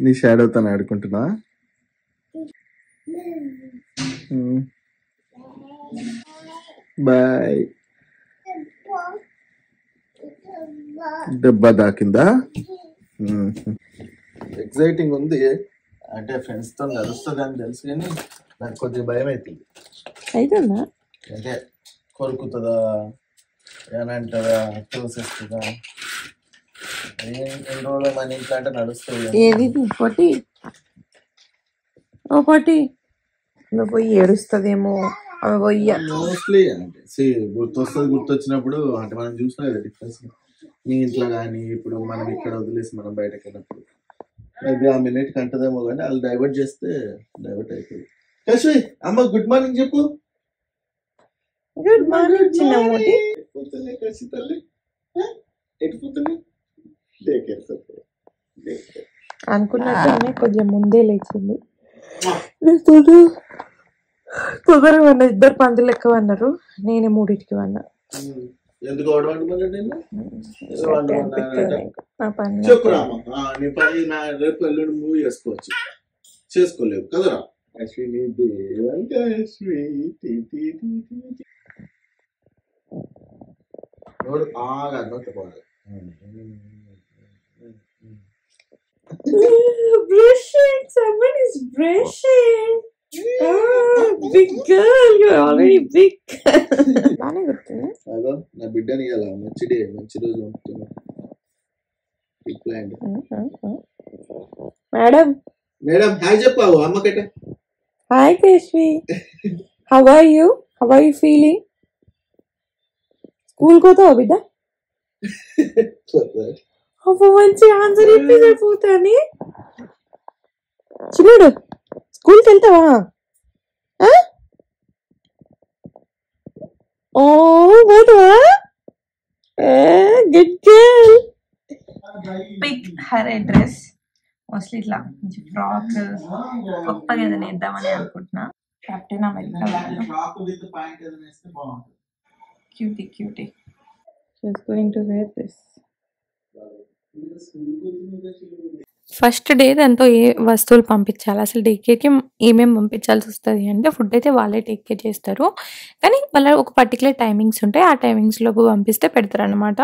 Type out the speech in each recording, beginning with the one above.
నీ షాడోతో ఆడుకుంటున్నా. బాయ్. దెబ్బ తాకిందా? ఎక్సైటింగ్ ఉంది అంటే ఫ్రెండ్స్ తో నడుస్తుంది అని తెలుసు కానీ నాకు కొద్దిగా భయం అవుతుంది. అవుతుందా అంటే కొరుకుతుందా ఏనంటారా తోసేస్తుందా ఎన్ని రోజులు మన ఇంట్లో అంటే నడుస్తుంది. ఏది పొట్టి ఓ పొట్టి నువ్వు పోయి ఏడుస్తుందేమో అవి పోయి మోస్ట్లీ అంటే గుర్తొచ్చినప్పుడు అంటే మనం చూసినా కదా డిఫరెన్స్ మీ ఇంట్లో కానీ ఇప్పుడు మనం ఇక్కడ వదిలేసి మనం బయటకు వెళ్ళినప్పుడు మేబీ ఆ మినిట్ కంటదేమో కానీ వాళ్ళు డైవర్ట్ చేస్తే డైవర్ట్ అయిపోయింది. కశ్వి అమ్మ గుడ్ మార్నింగ్ చెప్పు. గుడ్ మార్నింగ్ చిన్న మోటి. కసి తల్లి ఎటుపోతుంది అనుకున్నట్టు కొంచెం ముందే లేచింది. తొందరగా అన్న ఇద్దరు పందులు ఎక్కువ అన్నారు, నేనే 3కి అన్నా. ఎందుకు రేపు ఎల్లుండి మూవీ చేసుకోవచ్చు చేసుకోలేవు కదరా Ashwini దేవంత Brushing, someone is brushing. Oh, big girl, you're already big. బానే గుర్తుంది. అదో నా బిడ్డని ఇలా మంచి రోజు పంపుతున్నా. మేడం మేడం హాయ్ చెప్పావు అమ్మకట. Hi Keshvi, how are you feeling? School పోతావా బిడ్డ? అవ్వ మంచి ఆన్సర్ ఇప్పి సరిపోతాని. చిన్నడు స్కూల్కి వెళ్తావా? ఓ పోతావా? Good girl. Pick her dress mostly ఇట్లా మంచి ఫ్రాక్ కొత్తగా ఏదైనా వేద్దామని అనుకుంటున్నా. Captain America cutie she's going to wear this. First day దాంతో ఏ వస్తువులు పంపించాలి, అసలు డే కేర్కి ఏమేమి పంపించాల్సి వస్తుంది అంటే ఫుడ్ అయితే వాళ్ళే టేక్ కేర్ చేస్తారు, కానీ వాళ్ళ ఒక పర్టికులర్ టైమింగ్స్ ఉంటాయి. ఆ టైమింగ్స్లోపు పంపిస్తే పెడతారు అనమాట.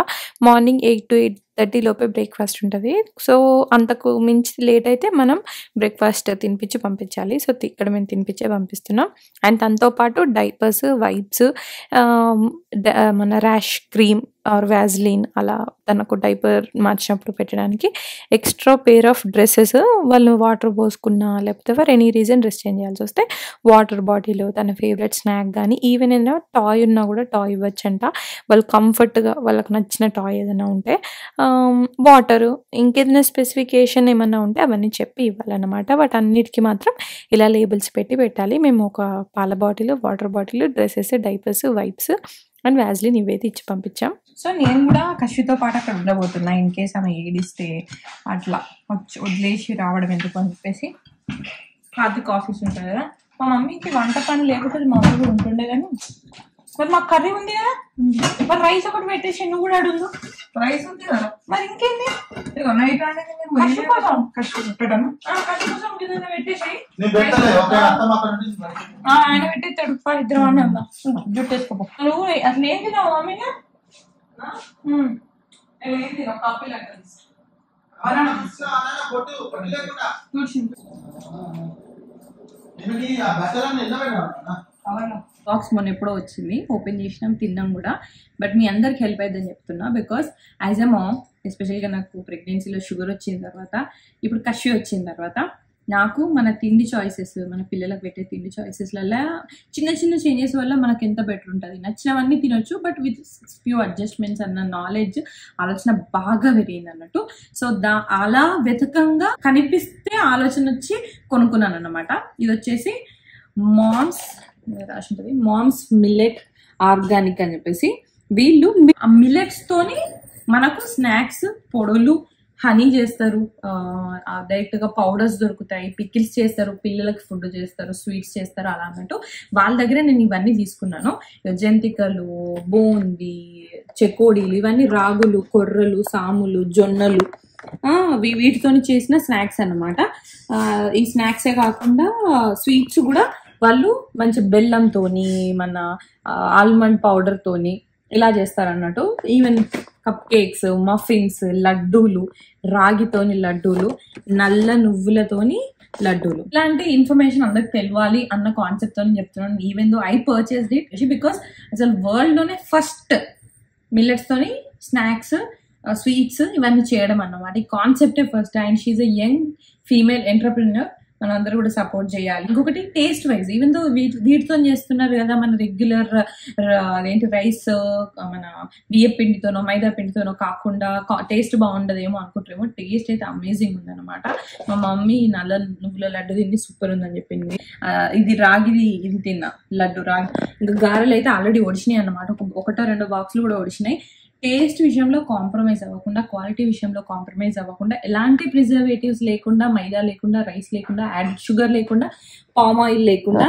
మార్నింగ్ 8 to 8:30 లోపే బ్రేక్ఫాస్ట్ ఉంటుంది. సో అంతకు మించి లేట్ అయితే మనం బ్రేక్ఫాస్ట్ తినిపించి పంపించాలి. సో ఇక్కడ మేము తినిపించే పంపిస్తున్నాం. అండ్ దాంతోపాటు డైపర్స్, వైప్స్, మన ర్యాష్ క్రీమ్ ఆర్ వ్యాజ్లిన్ అలా తనకు డైపర్ మార్చినప్పుడు పెట్టడానికి ఎక్స్ట్రా పేర్ ఆఫ్ డ్రెస్సెస్, వాళ్ళు వాటర్ పోసుకున్నా లేకపోతే for any reason dress change చేయాల్సి వస్తే వాటర్ బాటిల్, తన ఫేవరెట్ స్నాక్ కానీ ఈవెన్ ఏదైనా టాయ్ ఉన్నా కూడా టాయ్ ఇవ్వచ్చంట. వాళ్ళు కంఫర్ట్గా వాళ్ళకి నచ్చిన టాయ్ ఏదైనా ఉంటే, వాటరు, ఇంకేదైనా స్పెసిఫికేషన్ ఏమన్నా ఉంటే అవన్నీ చెప్పి ఇవ్వాలన్నమాట. వాటన్నిటికీ మాత్రం ఇలా లేబుల్స్ పెట్టాలి. మేము ఒక పాల bottle, water bottle, dresses, diapers, wipes and Vaseline ఇవైతే ఇచ్చి పంపించాం. సో నేను కూడా కష్టితో పాటు అక్కడ ఉండబోతున్నా. ఇన్ కేస్ ఆమె ఏడిస్తే అట్లా వదిలేసి రావడం ఎందుకు అని చెప్పేసి. కార్తిక్ ఆఫీస్ ఉంటుంది కదా, మా మమ్మీకి వంట పని లేకపోతే మా మమ్మీ కూడా ఉంటుండే, కానీ మరి మాకు కర్రీ ఉంది కదా, మరి రైస్ ఒకటి పెట్టేసి నువ్వు కూడా అడుగు. రైస్ ఉంది కదా, మరి ఇంకేంది నైట్ కష్ట కోసం పెట్టేసి ఆయన పెట్టేస్తాడు. ఇద్దరు అని అన్నా జుట్టేసుకోపో. నువ్వు అసలు ఏం తిన్నావు మమ్మీగా? బాక్స్ మొన్న ఎప్పుడో వచ్చింది, ఓపెన్ చేసినాం, తిన్నాం కూడా. బట్ మీ అందరికి హెల్ప్ అయ్యిందని చెప్తున్నా, బికాస్ యాజ్ ఎ మామ్, ఎస్పెషల్గా నాకు ప్రెగ్నెన్సీలో షుగర్ వచ్చిన తర్వాత, ఇప్పుడు కష్యూ వచ్చిన తర్వాత, నాకు మన తిండి చాయిసెస్, మన పిల్లలకు పెట్టే తిండి చాయిసెస్లలో చిన్న చిన్న చేంజెస్ వల్ల మనకు ఎంత బెటర్ ఉంటుంది. నచ్చినవన్నీ తినొచ్చు, బట్ విత్ ఫ్యూ అడ్జస్ట్మెంట్స్ అన్న నాలెడ్జ్, ఆలోచన బాగా పెరిగింది అన్నట్టు. సో అలా వెతకంగా కనిపిస్తే ఆలోచన వచ్చి కొనుక్కున్నాను అన్నమాట. ఇది వచ్చేసి రాసి ఉంటుంది మామ్స్ మిల్లెట్ ఆర్గానిక్ అని చెప్పేసి. వీళ్ళు మిల్లెట్స్ తోని మనకు స్నాక్స్, పొడులు, హనీ చేస్తారు, డైరెక్ట్ గా పౌడర్స్ దొరుకుతాయి, పికిల్స్ చేస్తారు, పిల్లలకి ఫుడ్ చేస్తారు, స్వీట్స్ చేస్తారు, అలా అన్నట్టు వాళ్ళ దగ్గర నేను ఇవన్నీ తీసుకున్నాను. జంతికలు, బూందీ, చెకోడీలు, ఇవన్నీ రాగులు, కొర్రలు, సాములు, జొన్నలు, వీటితో చేసిన స్నాక్స్ అన్నమాట. ఈ స్నాక్సే కాకుండా స్వీట్స్ కూడా వాళ్ళు మంచి బెల్లంతోని మన ఆల్మండ్ పౌడర్ తోని ఇలా చేస్తారన్నట్టు. ఈవెన్ కప్ కేక్స్, మఫిన్స్, లడ్డూలు, రాగితోని లడ్డూలు, నల్ల నువ్వులతోని లడ్డూలు. ఇలాంటి ఇన్ఫర్మేషన్ అందరికి తెలియాలి అన్న కాన్సెప్ట్ తో చెప్తున్నాను. Even though I purchased it because అసలు వరల్డ్ లోనే ఫస్ట్ మిల్లెట్స్ తోని స్నాక్స్, స్వీట్స్ ఇవన్నీ చేయడం అన్నమాట. ఈ కాన్సెప్టే first. And she a young female entrepreneur. మనందరూ కూడా సపోర్ట్ చేయాలి. ఇంకొకటి టేస్ట్ వైజ్, ఈవెన్ దో వీటితో చేస్తున్నారు కదా, మన రెగ్యులర్ అదేంటి రైస్, మన బియ్య పిండితోనో మైదా పిండితోనో కాకుండా టేస్ట్ బాగుండదేమో అనుకుంటారేమో. టేస్ట్ అయితే అమేజింగ్ ఉందన్నమాట. మా మమ్మీ నల్ల నువ్వుల లడ్డు తిని సూపర్ ఉందని చెప్పింది. ఇది రాగిది, ఇది తిన్నా లడ్డు రాగి. ఇంకా గారెలు అయితే ఆల్రెడీ ఒడిచినాయి అన్నమాట. ఒకటో రెండో బాక్సులు కూడా ఒడిచినాయి. టేస్ట్ విషయంలో కాంప్రమైజ్ అవ్వకుండా, క్వాలిటీ విషయంలో కాంప్రమైజ్ అవ్వకుండా, ఎలాంటి ప్రిజర్వేటివ్స్ లేకుండా, మైదా లేకుండా, రైస్ లేకుండా, యాడెడ్ షుగర్ లేకుండా, పామ్ ఆయిల్ లేకుండా,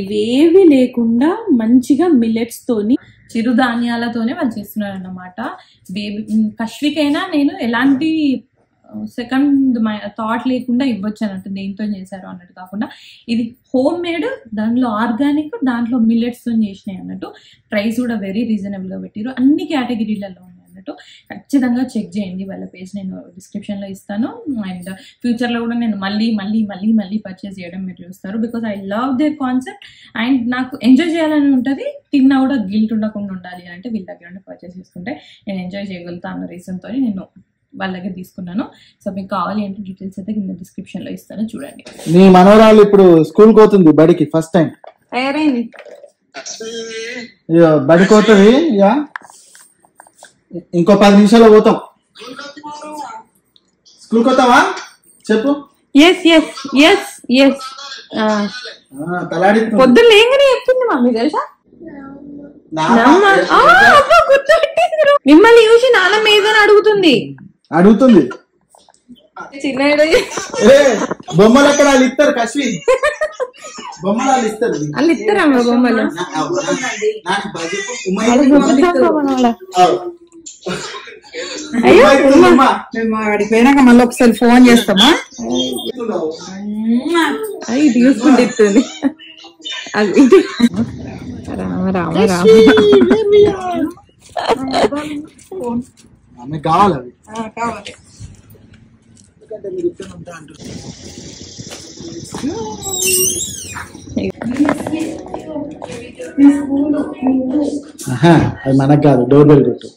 ఇవేవి లేకుండా మంచిగా మిల్లెట్స్ తోని చిరుధాన్యాలతోనే వాళ్ళు చేస్తున్నారు అన్నమాట. బేబీ కశ్వికైనా నేను ఎలాంటి సెకండ్ థాట్ లేకుండా ఇవ్వచ్చు అన్నట్టు, దేంతో చేశారు అన్నట్టు కాకుండా ఇది హోమ్ మేడ్, దాంట్లో ఆర్గానిక్, దాంట్లో మిల్లెట్స్ తో చేసినాయి అన్నట్టు. ప్రైస్ కూడా వెరీ రీజనబుల్ గా పెట్టారు. అన్ని కేటగిరీలలో ఉన్నాయి అన్నట్టు. ఖచ్చితంగా చెక్ చేయండి. వాళ్ళ పేజ్ నేను డిస్క్రిప్షన్ లో ఇస్తాను. అండ్ ఫ్యూచర్ లో కూడా నేను మళ్ళీ పర్చేస్ చేయడం మీరు చూస్తారు. Because I love their concept. And నాకు ఎంజాయ్ చేయాలని ఉంటుంది. తిన్నా కూడా గిల్ట్ ఉండకుండా ఉండాలి అంటే వీళ్ళ దగ్గర పర్చేస్ చేసుకుంటే నేను ఎంజాయ్ చేయగలుగుతా అన్న రీజన్ తో నేను వాళ్ళ దగ్గర తీసుకున్నాను. సో మీకు కావాలి అంటే డీటెయిల్స్ అయితే కింద డిస్క్రిప్షన్ లో ఇస్తాను, చూడండి. నీ మనవరాలు ఇప్పుడు స్కూల్ పోతుంది, బడికి ఫస్ట్ టైం తయారైంది. బడికి పోతుంది. ఇంకో 10 నిమిషాల్లో పోతాం. స్కూల్ పోతావా చెప్పు. పొద్దున్న లేంగానే చెప్తుంది మమ్మీ, తెలుసా? మిమ్మల్ని చూసి నాన్నమ్మ ఏదని అడుగుతుంది. చిన్న బొమ్మలు అక్కడ వాళ్ళు ఇస్తారు. కశ్వి బొమ్మలు వాళ్ళు ఇస్తారు. వాళ్ళు ఇస్తారమ్మ బొమ్మలు. వాడికి పోయినాక మళ్ళీ ఒకసారి ఫోన్ చేస్తామా? అది తీసుకుంటే ఇస్తుంది. రామ రామ రామ కావాలి అవి కావాలి. అది మనకు కాదు. డోర్ బెల్ కొట్టు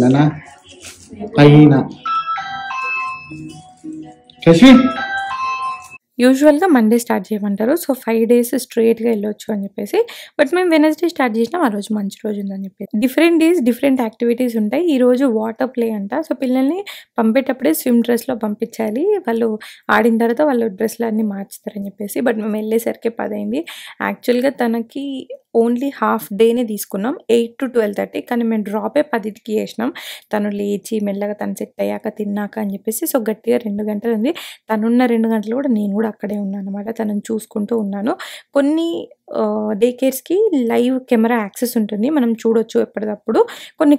నాన్న పైన. కశ్వి యూజువల్గా మండే స్టార్ట్ చేయమంటారు. సో 5 days స్ట్రేట్గా వెళ్ళొచ్చు అని చెప్పేసి. బట్ మేము వెనస్డే స్టార్ట్ చేసినాం. ఆ రోజు మంచి రోజు ఉందని చెప్పేసి. డిఫరెంట్ డేస్ డిఫరెంట్ యాక్టివిటీస్ ఉంటాయి. ఈ రోజు వాటర్ ప్లే అంట. సో పిల్లల్ని పంపేటప్పుడే స్విమ్ డ్రెస్లో పంపించాలి. వాళ్ళు ఆడిన తర్వాత వాళ్ళు డ్రెస్లు అన్నీ మార్చుతారని చెప్పేసి. బట్ మేము వెళ్ళేసరికి 10 అయింది. యాక్చువల్గా తనకి ఓన్లీ హాఫ్ డేనే తీసుకున్నాం, 8 to 12:30. కానీ మేము డ్రాపే 10కి చేసినాం. తను లేచి మెల్లగా తను సెట్ అయ్యాక తిన్నాక అని చెప్పేసి. సో గట్టిగా 2 గంటలు ఉంది. తనున్న 2 గంటలు కూడా నేను కూడా అక్కడే ఉన్నాను అనమాట. తనని చూసుకుంటూ ఉన్నాను. కొన్ని డే కేర్స్కి లైవ్ కెమెరా యాక్సెస్ ఉంటుంది, మనం చూడొచ్చు ఎప్పటికప్పుడు. కొన్ని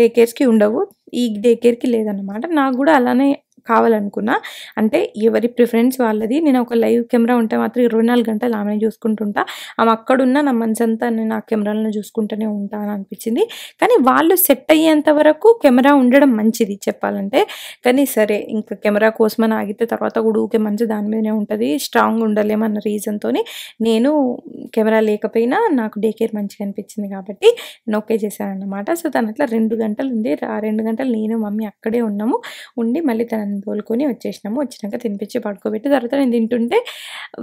డే కేర్స్కి ఉండవు. ఈ డే కేర్కి లేదన్నమాట. నాకు కూడా అలానే కావాలనుకున్నా. అంటే ఎవరి ప్రిఫరెన్స్ వాళ్ళది. నేను ఒక లైవ్ కెమెరా ఉంటే మాత్రం 24 గంటలు ఆమెను చూసుకుంటుంటా. ఆమె అక్కడున్నా నా మనసంతా నేను ఆ కెమెరాలను చూసుకుంటూనే ఉంటా అని అనిపించింది. కానీ వాళ్ళు సెట్ అయ్యేంత వరకు కెమెరా ఉండడం మంచిది చెప్పాలంటే. కానీ సరే ఇంకా కెమెరా కోసమని ఆగితే తర్వాత కూడా ఊకే మంచి దాని మీదనే ఉంటుంది. స్ట్రాంగ్ ఉండలేమన్న రీజన్తో నేను కెమెరా లేకపోయినా నాకు డే కేర్ మంచిగా అనిపించింది కాబట్టి నేను ఓకే చేశాను అన్నమాట. సో తను అట్లా 2 గంటలు ఉంది. ఆ 2 గంటలు నేను మమ్మీ అక్కడే ఉన్నాము. ఉండి మళ్ళీ తనని తోలుకొని వచ్చేసినాము. వచ్చినాక తినిపించి పడుకోబెట్టి తర్వాత నేను తింటుంటే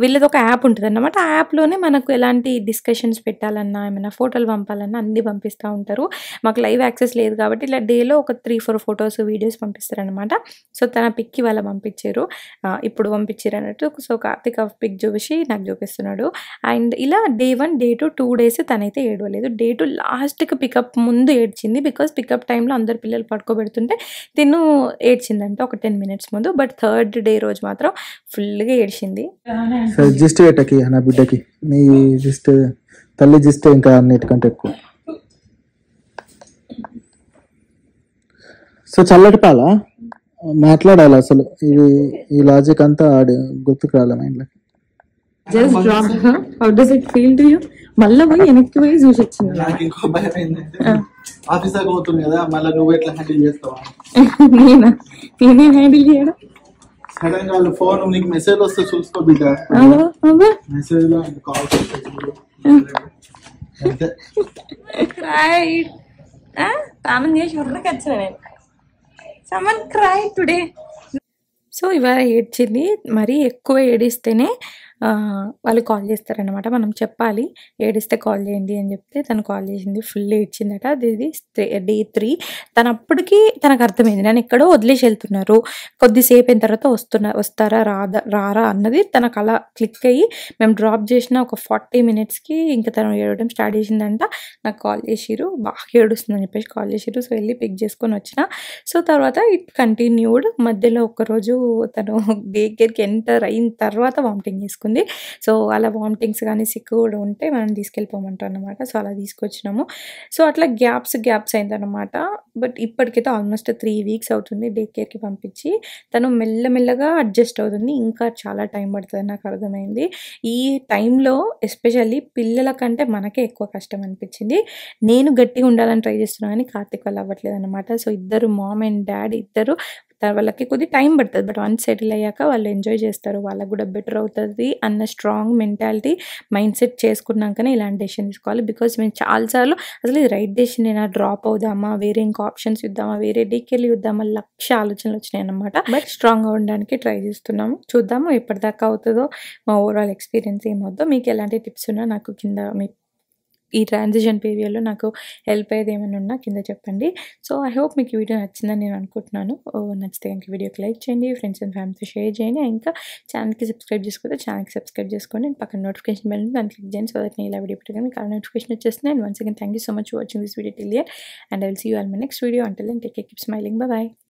వీళ్ళది ఒక యాప్ ఉంటుంది అన్నమాట. ఆ యాప్లోనే మనకు ఎలాంటి డిస్కషన్స్ పెట్టాలన్నా, ఏమైనా ఫోటోలు పంపాలన్నా అన్నీ పంపిస్తూ ఉంటారు. మాకు లైవ్ యాక్సెస్ లేదు కాబట్టి ఇలా డేలో ఒక 3-4 ఫొటోస్ వీడియోస్ పంపిస్తారనమాట. సో తన పిక్కి వాళ్ళ పంపించారు, ఇప్పుడు పంపించారు అన్నట్టు. సో కార్తిక్ ఆ పిక్ చూసి నాకు చూపిస్తున్నాడు. అండ్ ఇలా day 1 day 2 2 days తనైతే ఏడవలేదు. day 2 లాస్ట్కి పికప్ ముందు ఏడ్చింది. బికాస్ పికప్ టైంలో అందరు పిల్లలు పడుకోబెడుతుంటే తిను ఏడ్చిందంటే ఒక 10 minutes ముందు. బట్ 3rd day రోజు మాత్రం ఫుల్గా ఏడ్చింది. జిస్ట్ పెట్టకి నా బిడ్డకి నీ జిస్ట్ తల్లి జిస్ట్ ఇంకా అన్నిటికంటే ఎక్కువ. సో చల్లటి పాల మాట్లాడాలి అసలు ఈ లాజిక్ అంతా గుర్తుకు రాలే మైండ్ లో. Just drop how does it feel to you? మళ్ళీ పోయి వెనక్కి పోయి చూసి వచ్చింది. నాకు ఇంకో భయం ఏంటంటే ఆఫీస్ దాకా పోతుంది కదా, మళ్ళీ నువ్వు ఎట్లా హ్యాండిల్ చేస్తావా? నేనే హ్యాండిల్ చేయడం. సడన్ గా వాళ్ళు ఫోన్ నీకు మెసేజ్ వస్తే చూసుకో బిడ్డ, మెసేజ్ లో కాల్ క్రైడ్. స్నానం చేసి ఊర్లోకి వచ్చిన నేను. Someone cry today. సో ఇవాళ ఏడ్చింది. మరీ ఎక్కువ ఏడిస్తేనే వాళ్ళు కాల్ చేస్తారనమాట. మనం చెప్పాలి ఏడిస్తే కాల్ చేయండి అని చెప్తే తను కాల్ చేసింది. ఫుల్ ఏడ్చిందట. అది డే 3. అప్పటికి తనకు అర్థమైంది నేను ఎక్కడో వదిలేసి వెళ్తున్నారు, కొద్దిసేపు అయిన తర్వాత వస్తారా రారా అన్నది తనకు అలా క్లిక్ అయ్యి మేము డ్రాప్ చేసిన ఒక 40 minutesకి ఇంకా తను ఏడవడం స్టార్ట్ చేసిందంట. నాకు కాల్ చేసిరు, బాగా ఏడుస్తుందని చెప్పేసి కాల్ చేసిరు. సో వెళ్ళి పిక్ చేసుకొని వచ్చిన. సో తర్వాత ఇట్ కంటిన్యూడ్. మధ్యలో ఒకరోజు తను డే కేర్కి ఎంటర్ అయిన తర్వాత వామిటింగ్ చేసుకుంది. సో అలా వామిటింగ్స్ కానీ సిక్ కూడా ఉంటే మనం తీసుకెళ్ళిపోమంటాం అనమాట. సో అలా తీసుకొచ్చినాము. సో అట్లా గ్యాప్స్ అయిందనమాట. బట్ ఇప్పటికైతే ఆల్మోస్ట్ 3 weeks అవుతుంది డే కేర్కి పంపించి. తను మెల్లమెల్లగా అడ్జస్ట్ అవుతుంది. ఇంకా చాలా టైం పడుతుంది నాకు అర్థమైంది. ఈ టైంలో ఎస్పెషల్లీ పిల్లల కంటే మనకే ఎక్కువ కష్టం అనిపించింది. నేను గట్టిగా ఉండాలని ట్రై చేస్తున్నాను కానీ కార్తిక్ వల్ల అవ్వట్లేదు అనమాట. సో ఇద్దరు మామ్ అండ్ డాడ్ ఇద్దరు వాళ్ళకి కొద్ది టైం పడుతుంది. బట్ వన్స్ సెటిల్ అయ్యాక వాళ్ళు ఎంజాయ్ చేస్తారు, వాళ్ళకు కూడా బెటర్ అవుతుంది అన్న స్ట్రాంగ్ మెంటాలిటీ మైండ్ సెట్ చేసుకున్నాకనే ఇలాంటి డెసిషన్ తీసుకోవాలి. బికాజ్ మేము చాలాసార్లు అసలు ఇది రైట్ డెసిషన్ అయినా, డ్రాప్ అవుదామా, వేరే ఇంకా ఆప్షన్స్ ఇద్దామా, వేరే డీకెళ్ళి ఇద్దామా, 1,00,000 ఆలోచనలు వచ్చినాయి అనమాట. బట్ స్ట్రాంగ్గా ఉండడానికి ట్రై చేస్తున్నాము. చూద్దాము ఎప్పటిదాకా అవుతుందో, మా ఓవరాల్ ఎక్స్పీరియన్స్ ఏమవుతుందో. మీకు ఎలాంటి టిప్స్ ఉన్నా నాకు కింద మీ ఈ ట్రాన్సిషన్ పీరియడ్లో నాకు హెల్ప్ అయ్యేది ఏమైనా ఉన్నా కింద చెప్పండి. సో ఐ హోప్ మీకు ఈ వీడియో నచ్చిందని నేను అనుకుంటున్నాను. నచ్చితే కనుక వీడియోకి లైక్ చేయండి, ఫ్రెండ్స్ అండ్ ఫ్యామిలీతో షేర్ చేయండి. ఇంకా ఛానల్కి సబ్స్క్రైబ్ చేసుకోండి, ఛానల్కి సబ్స్క్రైబ్ చేసుకోండి. పక్కన నోటిఫికేషన్ బెల్ దాన్ని క్లిక్ చేయండి. సో దట్ నేను ఇలా వీడియో పెట్టగానే మీకు నోటిఫికేషన్ వచ్చేస్తుంది. And once again thank you so much for watching this video till here and I will see you all my next video. Until then take care, keep smiling, bye by.